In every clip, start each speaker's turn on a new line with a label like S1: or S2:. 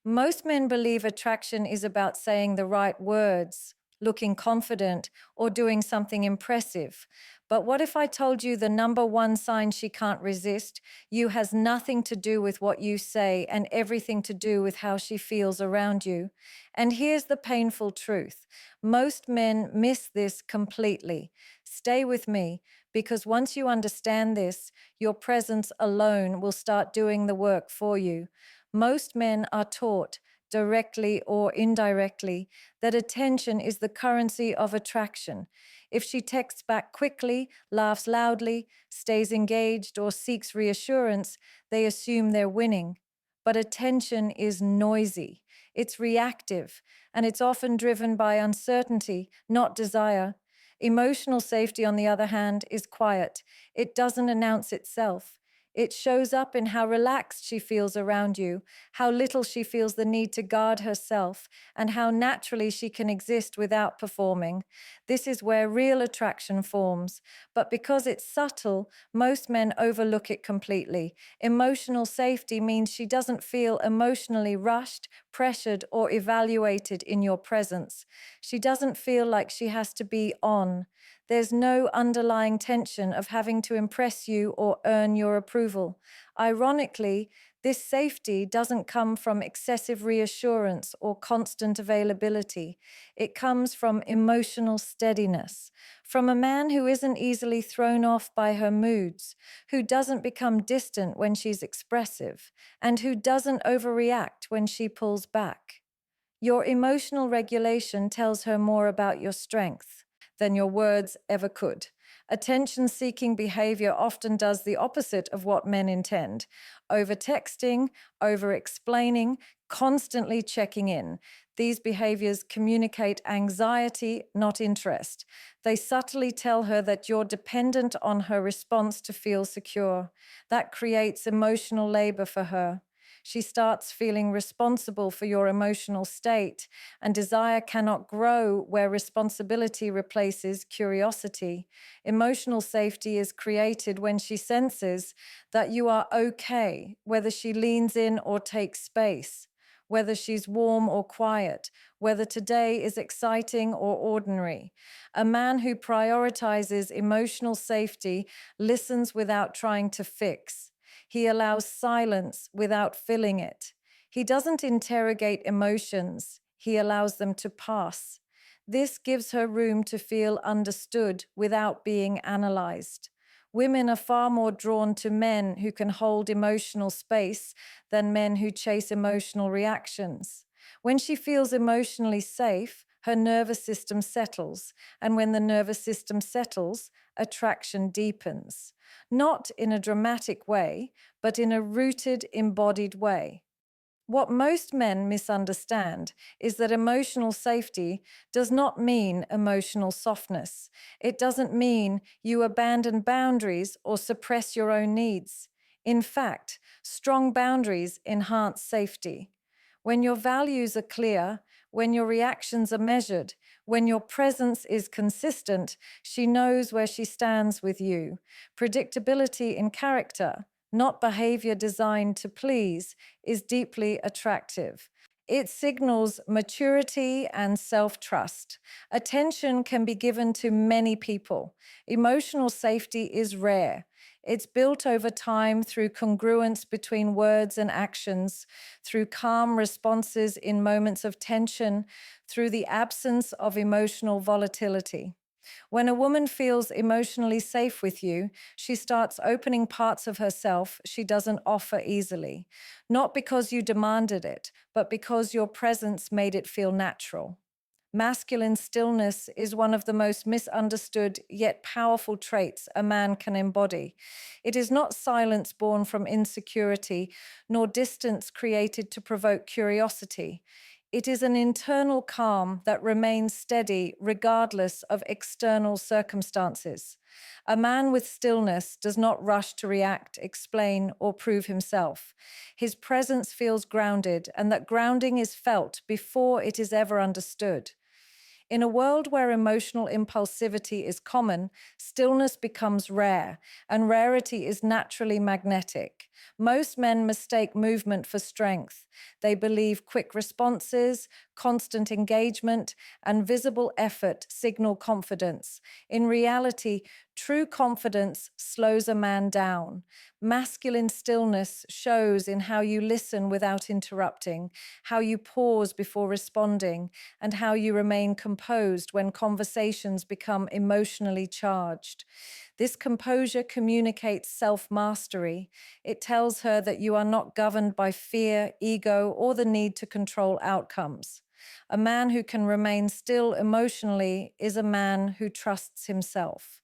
S1: Most men believe attraction is about saying the right words, looking confident, or doing something impressive. But what if I told you the number one sign she can't resist you has nothing to do with what you say and everything to do with how she feels around you? And here's the painful truth: most men miss this completely. Stay with me, because once you understand this, your presence alone will start doing the work for you. Most men are taught, directly or indirectly, that attention is the currency of attraction. If she texts back quickly, laughs loudly, stays engaged, or seeks reassurance, they assume they're winning. But attention is noisy, it's reactive, and it's often driven by uncertainty, not desire. Emotional safety, on the other hand, is quiet. It doesn't announce itself. It shows up in how relaxed she feels around you, how little she feels the need to guard herself, and how naturally she can exist without performing. This is where real attraction forms. But because it's subtle, most men overlook it completely. Emotional safety means she doesn't feel emotionally rushed, pressured, or evaluated in your presence. She doesn't feel like she has to be on. There's no underlying tension of having to impress you or earn your approval. Ironically, this safety doesn't come from excessive reassurance or constant availability. It comes from emotional steadiness, from a man who isn't easily thrown off by her moods, who doesn't become distant when she's expressive, and who doesn't overreact when she pulls back. Your emotional regulation tells her more about your strength than your words ever could. Attention seeking behavior often does the opposite of what men intend: over texting, over explaining, constantly checking in. These behaviors communicate anxiety, not interest. They subtly tell her that you're dependent on her response to feel secure. That creates emotional labor for her. She starts feeling responsible for your emotional state, and desire cannot grow where responsibility replaces curiosity. Emotional safety is created when she senses that you are okay, whether she leans in or takes space, whether she's warm or quiet, whether today is exciting or ordinary. A man who prioritizes emotional safety listens without trying to fix. He allows silence without filling it. He doesn't interrogate emotions, he allows them to pass. This gives her room to feel understood without being analyzed. Women are far more drawn to men who can hold emotional space than men who chase emotional reactions. When she feels emotionally safe, her nervous system settles, and when the nervous system settles, attraction deepens. Not in a dramatic way, but in a rooted, embodied way. What most men misunderstand is that emotional safety does not mean emotional softness. It doesn't mean you abandon boundaries or suppress your own needs. In fact, strong boundaries enhance safety. When your values are clear, when your reactions are measured, when your presence is consistent, she knows where she stands with you. Predictability in character, not behavior designed to please, is deeply attractive. It signals maturity and self-trust. Attention can be given to many people. Emotional safety is rare. It's built over time through congruence between words and actions, through calm responses in moments of tension, through the absence of emotional volatility. When a woman feels emotionally safe with you, she starts opening parts of herself she doesn't offer easily, not because you demanded it, but because your presence made it feel natural. Masculine stillness is one of the most misunderstood yet powerful traits a man can embody. It is not silence born from insecurity, nor distance created to provoke curiosity. It is an internal calm that remains steady regardless of external circumstances. A man with stillness does not rush to react, explain, or prove himself. His presence feels grounded, and that grounding is felt before it is ever understood. In a world where emotional impulsivity is common, stillness becomes rare, and rarity is naturally magnetic. Most men mistake movement for strength. They believe quick responses, constant engagement, and visible effort signal confidence. In reality, true confidence slows a man down. Masculine stillness shows in how you listen without interrupting, how you pause before responding, and how you remain composed when conversations become emotionally charged. This composure communicates self mastery. It tells her that you are not governed by fear, ego, or the need to control outcomes. A man who can remain still emotionally is a man who trusts himself.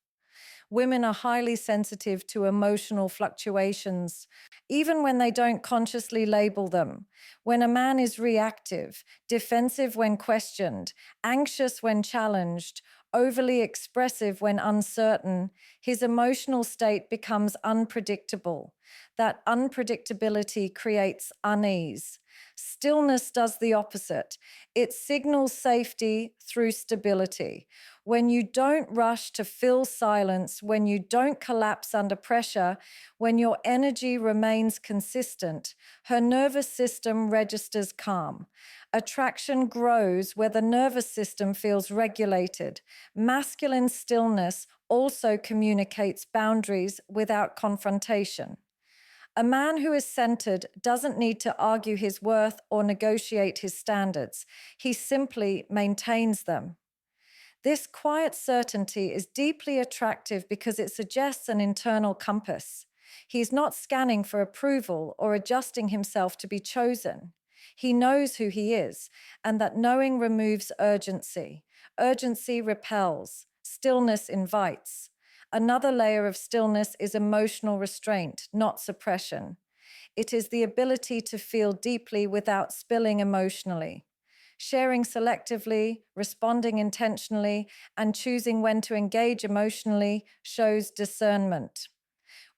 S1: Women are highly sensitive to emotional fluctuations, even when they don't consciously label them. When a man is reactive, defensive when questioned, anxious when challenged, overly expressive when uncertain, his emotional state becomes unpredictable. That unpredictability creates unease. Stillness does the opposite. It signals safety through stability. When you don't rush to fill silence, when you don't collapse under pressure, when your energy remains consistent, her nervous system registers calm. Attraction grows where the nervous system feels regulated. Masculine stillness also communicates boundaries without confrontation. A man who is centered doesn't need to argue his worth or negotiate his standards. He simply maintains them. This quiet certainty is deeply attractive because it suggests an internal compass. He's not scanning for approval or adjusting himself to be chosen. He knows who he is, and that knowing removes urgency. Urgency repels, stillness invites. Another layer of stillness is emotional restraint, not suppression. It is the ability to feel deeply without spilling emotionally. Sharing selectively, responding intentionally, and choosing when to engage emotionally shows discernment.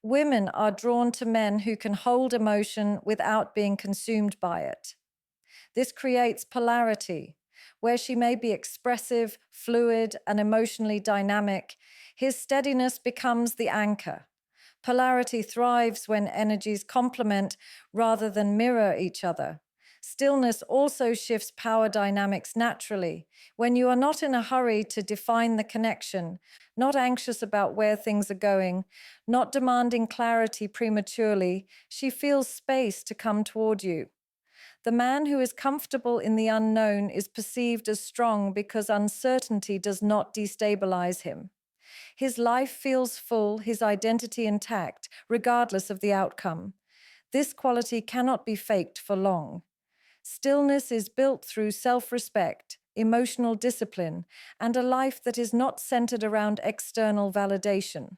S1: Women are drawn to men who can hold emotion without being consumed by it. This creates polarity. Where she may be expressive, fluid, and emotionally dynamic, his steadiness becomes the anchor. Polarity thrives when energies complement rather than mirror each other. Stillness also shifts power dynamics naturally. When you are not in a hurry to define the connection, not anxious about where things are going, not demanding clarity prematurely, she feels space to come toward you. The man who is comfortable in the unknown is perceived as strong because uncertainty does not destabilize him. His life feels full, his identity intact, regardless of the outcome. This quality cannot be faked for long. Stillness is built through self-respect, emotional discipline, and a life that is not centered around external validation.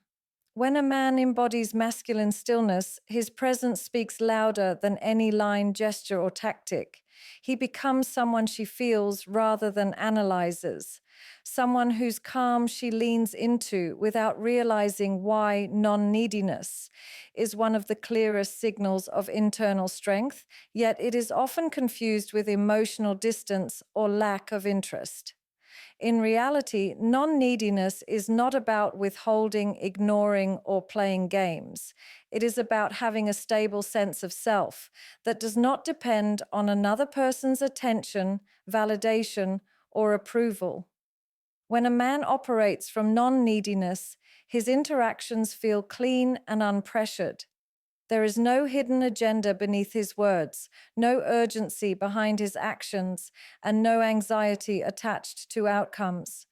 S1: When a man embodies masculine stillness, his presence speaks louder than any line, gesture, or tactic. He becomes someone she feels rather than analyzes, someone whose calm she leans into without realizing why non-neediness is one of the clearest signals of internal strength, yet it is often confused with emotional distance or lack of interest. In reality, non-neediness is not about withholding, ignoring, or playing games. It is about having a stable sense of self that does not depend on another person's attention, validation, or approval. When a man operates from non-neediness, his interactions feel clean and unpressured. There is no hidden agenda beneath his words, no urgency behind his actions, and no anxiety attached to outcomes.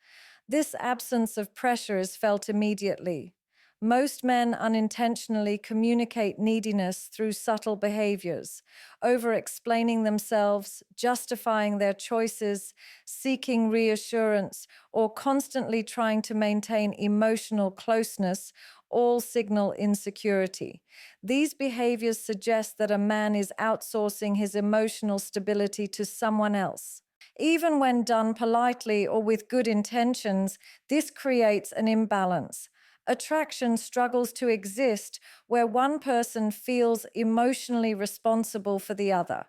S1: This absence of pressure is felt immediately. Most men unintentionally communicate neediness through subtle behaviors, over-explaining themselves, justifying their choices, seeking reassurance, or constantly trying to maintain emotional closeness, all signal insecurity. These behaviors suggest that a man is outsourcing his emotional stability to someone else. Even when done politely or with good intentions, this creates an imbalance. Attraction struggles to exist where one person feels emotionally responsible for the other.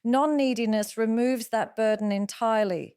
S1: Non-neediness removes that burden entirely.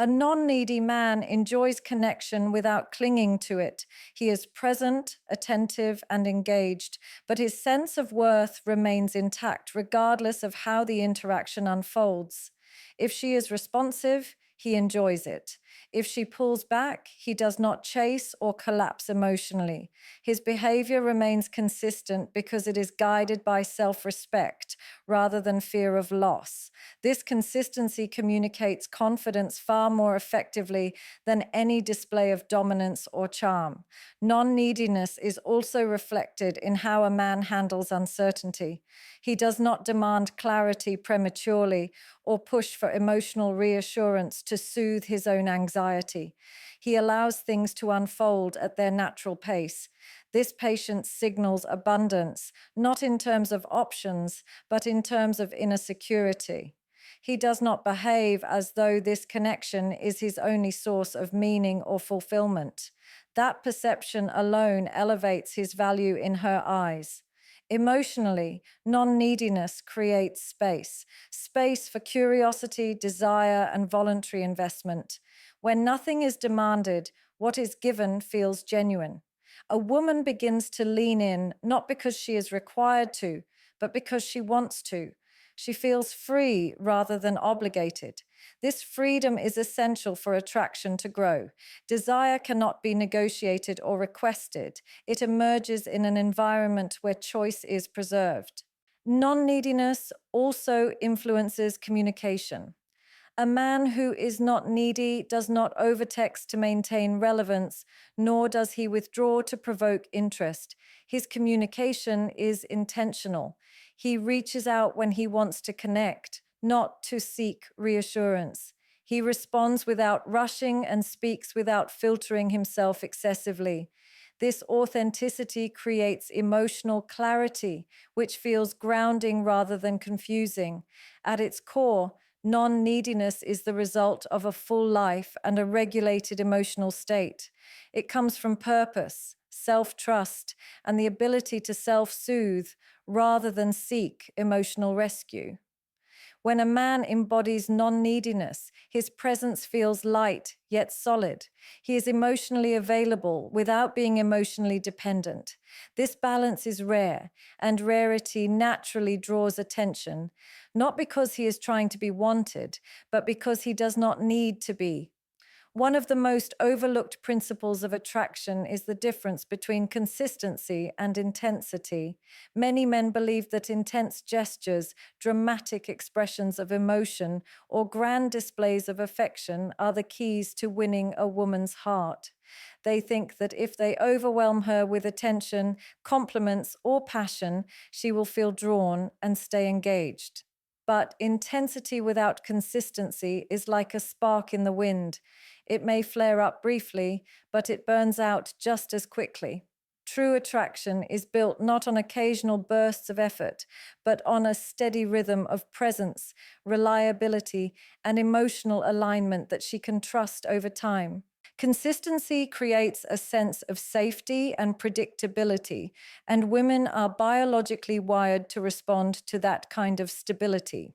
S1: A non needy man enjoys connection without clinging to it. He is present, attentive, and engaged, but his sense of worth remains intact regardless of how the interaction unfolds. If she is responsive, he enjoys it. If she pulls back, he does not chase or collapse emotionally. His behavior remains consistent because it is guided by self respect rather than fear of loss. This consistency communicates confidence far more effectively than any display of dominance or charm. Non neediness is also reflected in how a man handles uncertainty. He does not demand clarity prematurely or push for emotional reassurance to soothe his own anxiety. He allows things to unfold at their natural pace. This patience signals abundance, not in terms of options, but in terms of inner security. He does not behave as though this connection is his only source of meaning or fulfillment. That perception alone elevates his value in her eyes. Emotionally, non neediness creates space for curiosity, desire, and voluntary investment. When nothing is demanded, what is given feels genuine. A woman begins to lean in not because she is required to, but because she wants to. She feels free rather than obligated. This freedom is essential for attraction to grow. Desire cannot be negotiated or requested. It emerges in an environment where choice is preserved. Non neediness also influences communication. A man who is not needy does not overtext to maintain relevance, nor does he withdraw to provoke interest. His communication is intentional. He reaches out when he wants to connect, not to seek reassurance. He responds without rushing and speaks without filtering himself excessively. This authenticity creates emotional clarity, which feels grounding rather than confusing. At its core, non neediness is the result of a full life and a regulated emotional state. It comes from purpose, self trust, and the ability to self soothe rather than seek emotional rescue. When a man embodies non neediness, his presence feels light yet solid. He is emotionally available without being emotionally dependent. This balance is rare, and rarity naturally draws attention, not because he is trying to be wanted, but because he does not need to be. One of the most overlooked principles of attraction is the difference between consistency and intensity. Many men believe that intense gestures, dramatic expressions of emotion, or grand displays of affection are the keys to winning a woman's heart. They think that if they overwhelm her with attention, compliments, or passion, she will feel drawn and stay engaged. But intensity without consistency is like a spark in the wind. It may flare up briefly, but it burns out just as quickly. True attraction is built not on occasional bursts of effort, but on a steady rhythm of presence, reliability, and emotional alignment that she can trust over time. Consistency creates a sense of safety and predictability, and women are biologically wired to respond to that kind of stability.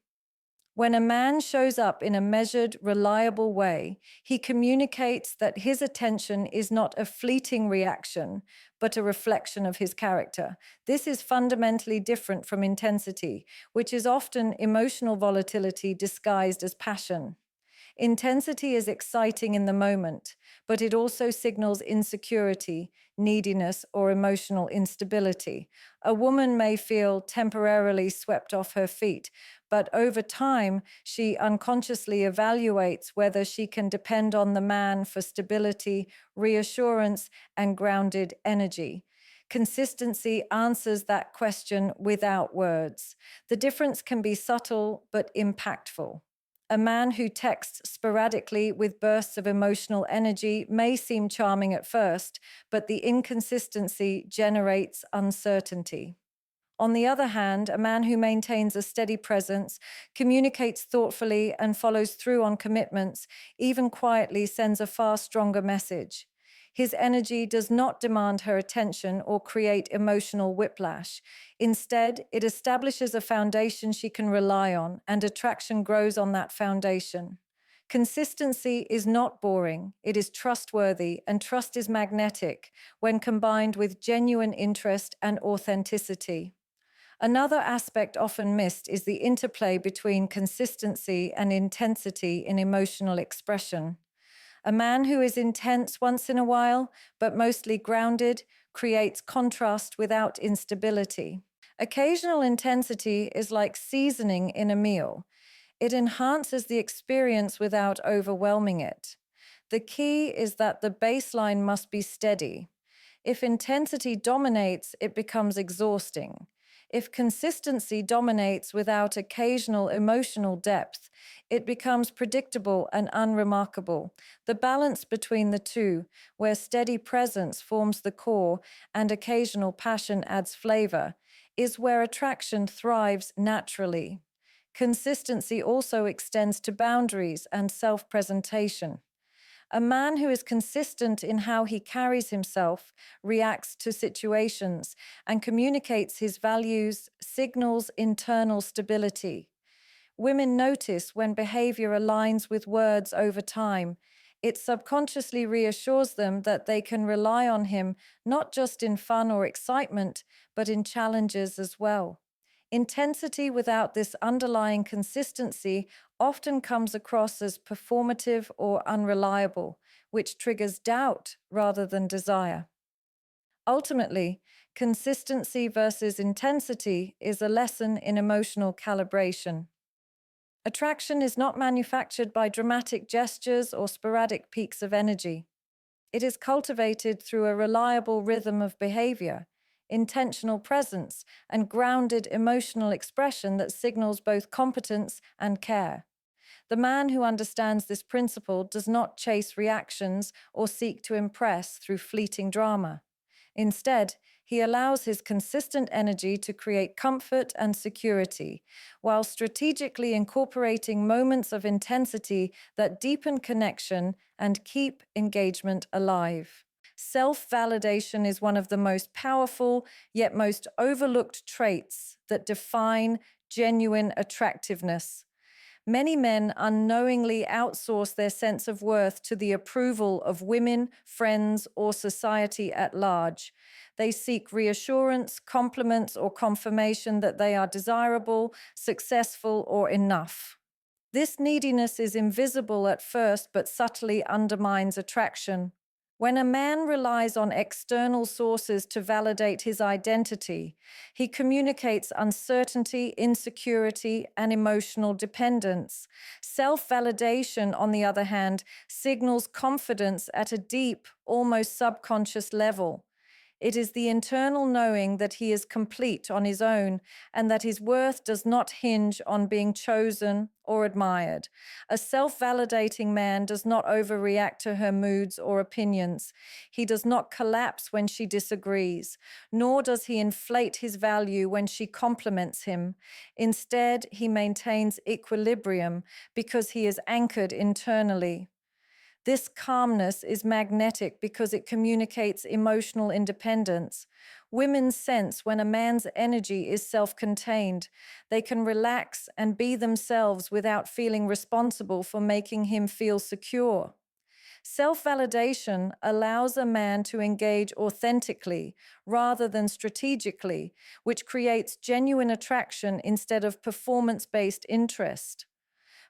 S1: When a man shows up in a measured, reliable way, he communicates that his attention is not a fleeting reaction, but a reflection of his character. This is fundamentally different from intensity, which is often emotional volatility disguised as passion. Intensity is exciting in the moment, but it also signals insecurity, neediness, or emotional instability. A woman may feel temporarily swept off her feet, but over time, she unconsciously evaluates whether she can depend on the man for stability, reassurance, and grounded energy. Consistency answers that question without words. The difference can be subtle but impactful. A man who texts sporadically with bursts of emotional energy may seem charming at first, but the inconsistency generates uncertainty. On the other hand, a man who maintains a steady presence, communicates thoughtfully, and follows through on commitments, even quietly, sends a far stronger message. His energy does not demand her attention or create emotional whiplash. Instead, it establishes a foundation she can rely on, and attraction grows on that foundation. Consistency is not boring, it is trustworthy, and trust is magnetic when combined with genuine interest and authenticity. Another aspect often missed is the interplay between consistency and intensity in emotional expression. A man who is intense once in a while, but mostly grounded, creates contrast without instability. Occasional intensity is like seasoning in a meal. It enhances the experience without overwhelming it. The key is that the baseline must be steady. If intensity dominates, it becomes exhausting. If consistency dominates without occasional emotional depth, it becomes predictable and unremarkable. The balance between the two, where steady presence forms the core and occasional passion adds flavor, is where attraction thrives naturally. Consistency also extends to boundaries and self presentation. A man who is consistent in how he carries himself, reacts to situations, and communicates his values signals internal stability. Women notice when behavior aligns with words over time. It subconsciously reassures them that they can rely on him not just in fun or excitement, but in challenges as well. Intensity without this underlying consistency often comes across as performative or unreliable, which triggers doubt rather than desire. Ultimately, consistency versus intensity is a lesson in emotional calibration. Attraction is not manufactured by dramatic gestures or sporadic peaks of energy. It is cultivated through a reliable rhythm of behavior, intentional presence, and grounded emotional expression that signals both competence and care. The man who understands this principle does not chase reactions or seek to impress through fleeting drama. Instead, he allows his consistent energy to create comfort and security, while strategically incorporating moments of intensity that deepen connection and keep engagement alive. Self validation is one of the most powerful yet most overlooked traits that define genuine attractiveness. Many men unknowingly outsource their sense of worth to the approval of women, friends, or society at large. They seek reassurance, compliments, or confirmation that they are desirable, successful, or enough. This neediness is invisible at first but subtly undermines attraction. When a man relies on external sources to validate his identity, he communicates uncertainty, insecurity, and emotional dependence. Self validation, on the other hand, signals confidence at a deep, almost subconscious level. It is the internal knowing that he is complete on his own and that his worth does not hinge on being chosen or admired. A self validating man does not overreact to her moods or opinions. He does not collapse when she disagrees, nor does he inflate his value when she compliments him. Instead, he maintains equilibrium because he is anchored internally. This calmness is magnetic because it communicates emotional independence. Women sense when a man's energy is self contained. They can relax and be themselves without feeling responsible for making him feel secure. Self validation allows a man to engage authentically rather than strategically, which creates genuine attraction instead of performance based interest.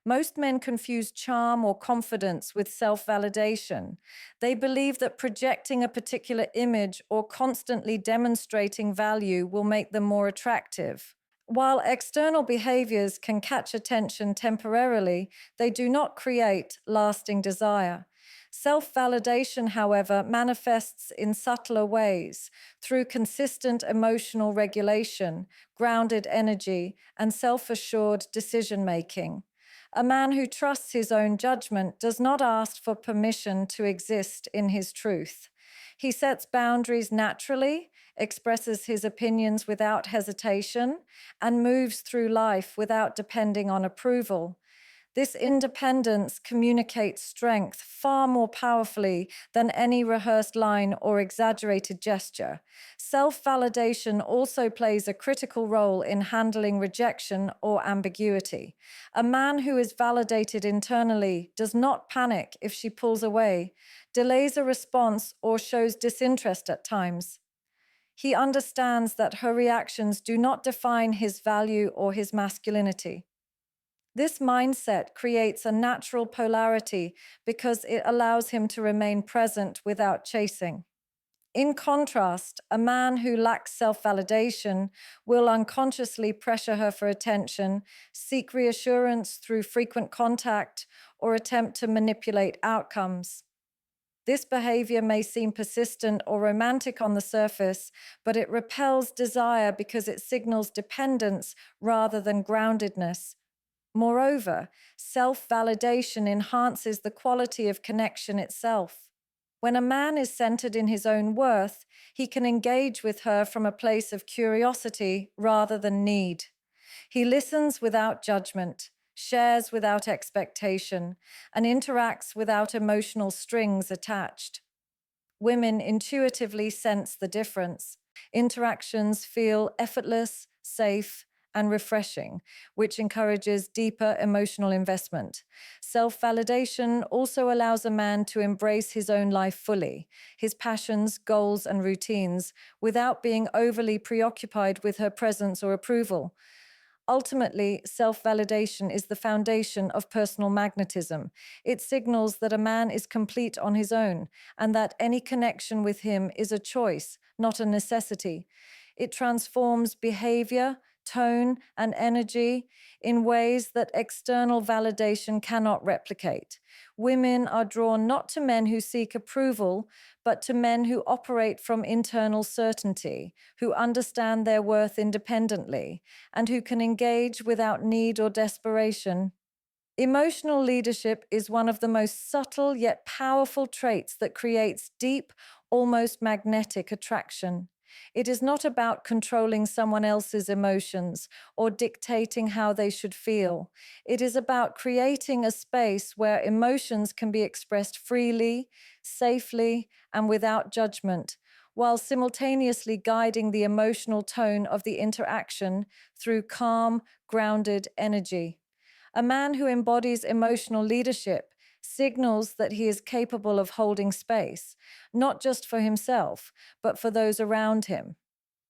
S1: Most men confuse charm or confidence with self validation. They believe that projecting a particular image or constantly demonstrating value will make them more attractive. While external behaviors can catch attention temporarily, they do not create lasting desire. Self validation, however, manifests in subtler ways through consistent emotional regulation, grounded energy, and self assured decision making. A man who trusts his own judgment does not ask for permission to exist in his truth. He sets boundaries naturally, expresses his opinions without hesitation, and moves through life without depending on approval. This independence communicates strength far more powerfully than any rehearsed line or exaggerated gesture. Self validation also plays a critical role in handling rejection or ambiguity. A man who is validated internally does not panic if she pulls away, delays a response, or shows disinterest at times. He understands that her reactions do not define his value or his masculinity. This mindset creates a natural polarity because it allows him to remain present without chasing. In contrast, a man who lacks self validation will unconsciously pressure her for attention, seek reassurance through frequent contact, or attempt to manipulate outcomes. This behavior may seem persistent or romantic on the surface, but it repels desire because it signals dependence rather than groundedness. Moreover, self validation enhances the quality of connection itself. When a man is centered in his own worth, he can engage with her from a place of curiosity rather than need. He listens without judgment, shares without expectation, and interacts without emotional strings attached. Women intuitively sense the difference. Interactions feel effortless, safe, and refreshing, which encourages deeper emotional investment. Self validation also allows a man to embrace his own life fully, his passions, goals, and routines, without being overly preoccupied with her presence or approval. Ultimately, self validation is the foundation of personal magnetism. It signals that a man is complete on his own and that any connection with him is a choice, not a necessity. It transforms behavior, tone, and energy in ways that external validation cannot replicate. Women are drawn not to men who seek approval, but to men who operate from internal certainty, who understand their worth independently, and who can engage without need or desperation. Emotional leadership is one of the most subtle yet powerful traits that creates deep, almost magnetic attraction. It is not about controlling someone else's emotions or dictating how they should feel. It is about creating a space where emotions can be expressed freely, safely, and without judgment, while simultaneously guiding the emotional tone of the interaction through calm, grounded energy. A man who embodies emotional leadership signals that he is capable of holding space, not just for himself, but for those around him.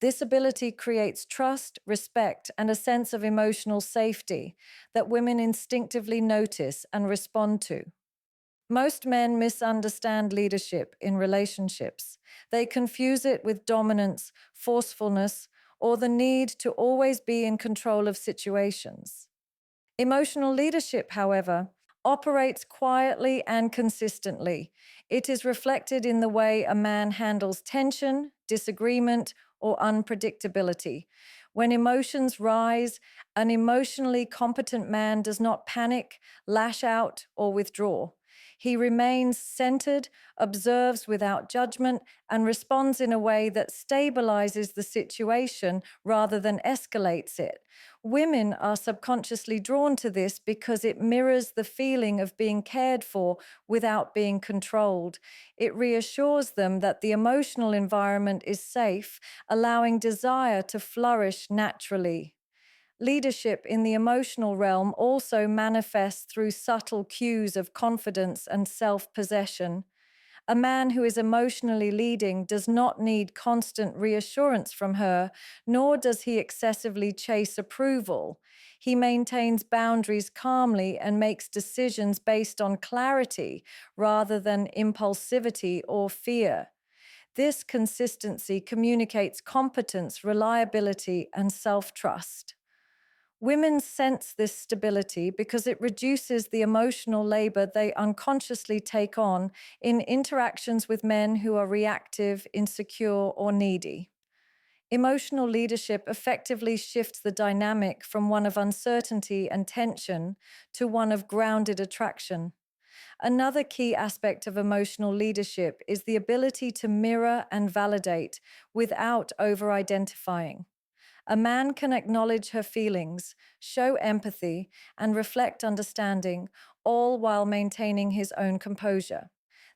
S1: This ability creates trust, respect, and a sense of emotional safety that women instinctively notice and respond to. Most men misunderstand leadership in relationships. They confuse it with dominance, forcefulness, or the need to always be in control of situations. Emotional leadership, however, operates quietly and consistently. It is reflected in the way a man handles tension, disagreement, or unpredictability. When emotions rise, an emotionally competent man does not panic, lash out, or withdraw. He remains centered, observes without judgment, and responds in a way that stabilizes the situation rather than escalates it. Women are subconsciously drawn to this because it mirrors the feeling of being cared for without being controlled. It reassures them that the emotional environment is safe, allowing desire to flourish naturally. Leadership in the emotional realm also manifests through subtle cues of confidence and self possession. A man who is emotionally leading does not need constant reassurance from her, nor does he excessively chase approval. He maintains boundaries calmly and makes decisions based on clarity rather than impulsivity or fear. This consistency communicates competence, reliability, and self trust. Women sense this stability because it reduces the emotional labor they unconsciously take on in interactions with men who are reactive, insecure, or needy. Emotional leadership effectively shifts the dynamic from one of uncertainty and tension to one of grounded attraction. Another key aspect of emotional leadership is the ability to mirror and validate without over identifying. A man can acknowledge her feelings, show empathy, and reflect understanding, all while maintaining his own composure.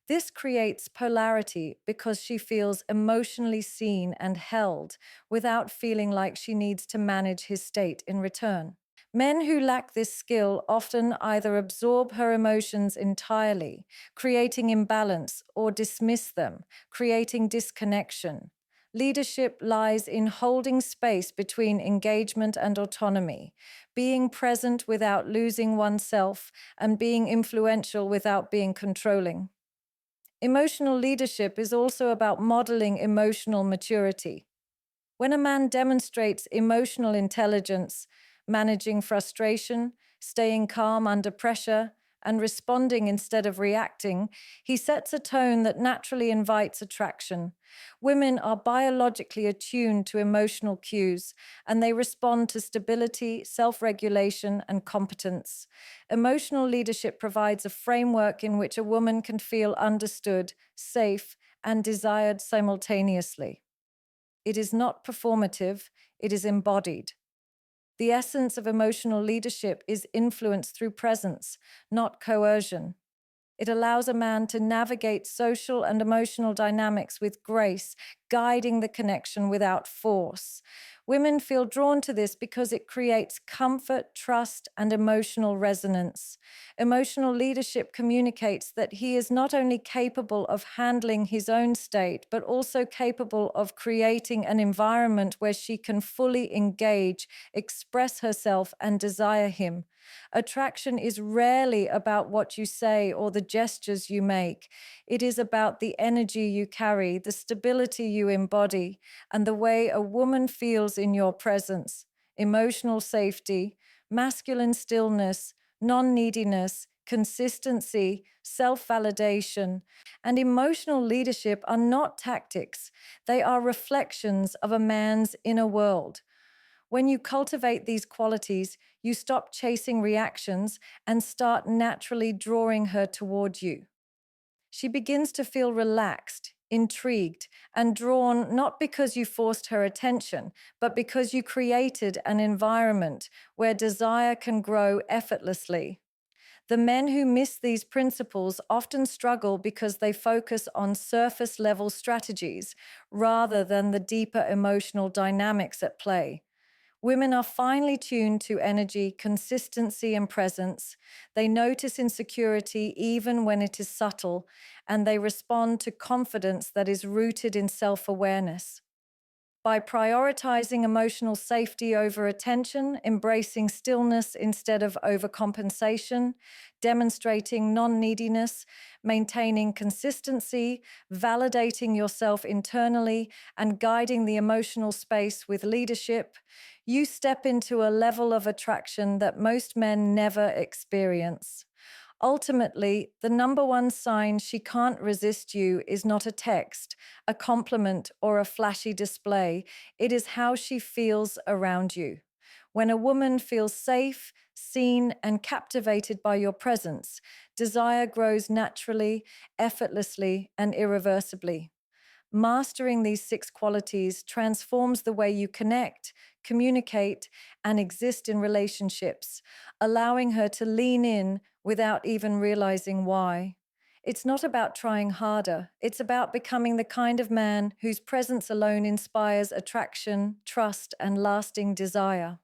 S1: This creates polarity because she feels emotionally seen and held without feeling like she needs to manage his state in return. Men who lack this skill often either absorb her emotions entirely, creating imbalance, or dismiss them, creating disconnection. Leadership lies in holding space between engagement and autonomy, being present without losing oneself, and being influential without being controlling. Emotional leadership is also about modeling emotional maturity. When a man demonstrates emotional intelligence, managing frustration, staying calm under pressure, and responding instead of reacting, he sets a tone that naturally invites attraction. Women are biologically attuned to emotional cues, and they respond to stability, self regulation, and competence. Emotional leadership provides a framework in which a woman can feel understood, safe, and desired simultaneously. It is not performative, it is embodied. The essence of emotional leadership is influence through presence, not coercion. It allows a man to navigate social and emotional dynamics with grace, guiding the connection without force. Women feel drawn to this because it creates comfort, trust, and emotional resonance. Emotional leadership communicates that he is not only capable of handling his own state, but also capable of creating an environment where she can fully engage, express herself, and desire him. Attraction is rarely about what you say or the gestures you make. It is about the energy you carry, the stability you embody, and the way a woman feels in your presence. Emotional safety, masculine stillness, non neediness, consistency, self validation, and emotional leadership are not tactics. They are reflections of a man's inner world. When you cultivate these qualities, you stop chasing reactions and start naturally drawing her toward you. She begins to feel relaxed, intrigued, and drawn not because you forced her attention, but because you created an environment where desire can grow effortlessly. The men who miss these principles often struggle because they focus on surface level strategies rather than the deeper emotional dynamics at play. Women are finely tuned to energy, consistency, and presence. They notice insecurity even when it is subtle, and they respond to confidence that is rooted in self awareness. By prioritizing emotional safety over attention, embracing stillness instead of overcompensation, demonstrating non neediness, maintaining consistency, validating yourself internally, and guiding the emotional space with leadership, you step into a level of attraction that most men never experience. Ultimately, the number one sign she can't resist you is not a text, a compliment, or a flashy display. It is how she feels around you. When a woman feels safe, seen, and captivated by your presence, desire grows naturally, effortlessly, and irreversibly. Mastering these six qualities transforms the way you connect, communicate, and exist in relationships, allowing her to lean in without even realizing why. It's not about trying harder, it's about becoming the kind of man whose presence alone inspires attraction, trust, and lasting desire.